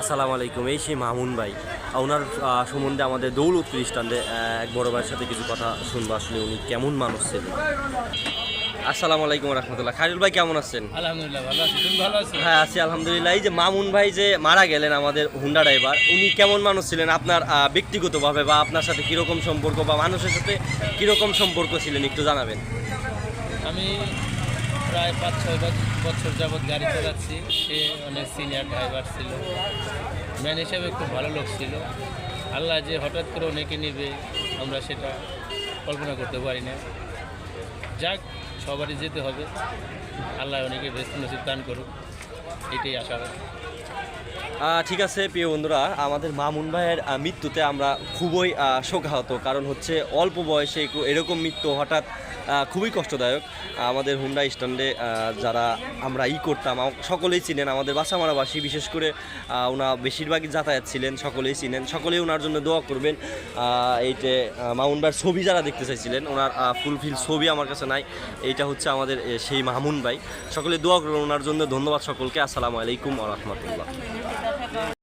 আসসালামু আলাইকুম। এই সেই মামুন ভাই, ওনার সম্বন্ধে আমাদের দৌলতপুর স্ট্যান্ডে এক বড় ভাইয়ের সাথে কিছু কথা শুনবো, আসলে উনি কেমন মানুষ ছিলেন। আসসালামু আলাইকুম রহমতুল্লাহ। খায়রুল ভাই কেমন আছেন? আলহামদুলিল্লাহ ভালো আছি। তুমি ভালো আছো? হ্যাঁ আছি আলহামদুলিল্লাহ। এই যে মামুন ভাই যে মারা গেলেন, আমাদের হুন্ডা ড্রাইভার, উনি কেমন মানুষ ছিলেন আপনার ব্যক্তিগতভাবে, বা আপনার সাথে কীরকম সম্পর্ক বা মানুষের সাথে কীরকম সম্পর্ক ছিলেন একটু জানাবেন। আমি প্রায় 5-6 বছর যাবৎ গাড়ি চালাচ্ছি। সে অনেক সিনিয়র ড্রাইভার ছিল, ম্যান হিসেবে খুব ভালো লোক ছিল। আল্লাহ যে হঠাৎ করে অনেকে নেবে আমরা সেটা কল্পনা করতে পারি না। যাক, সবারই যেতে হবে, আল্লাহ অনেকে বেস্ট নসিব দান করুক, এটাই আশা করি। ঠিক আছে প্রিয় বন্ধুরা, আমাদের মামুন ভাইয়ের মৃত্যুতে আমরা খুবই শোকাহত। কারণ হচ্ছে অল্প বয়সে এরকম মৃত্যু হঠাৎ খুবই কষ্টদায়ক। আমাদের হুন্ডা স্ট্যান্ডে যারা আমরা করতাম সকলেই চিনেন, আমাদের বাসামারাবাসী বিশেষ করে ওনার বেশিরভাগই যাতায়াত ছিলেন, সকলেই চিনেন, সকলেই ওনার জন্য দোয়া করবেন। এইটে মামুন ভাইয়ের ছবি যারা দেখতে চাইছিলেন, ওনার ফুলফিল ছবি আমার কাছে নাই। এইটা হচ্ছে আমাদের সেই মামুন ভাই, সকলে দোয়া করবেন ওনার জন্য। ধন্যবাদ সকলকে। আসসালামু আলাইকুম ওয়া রাহমাতুল্লাহ।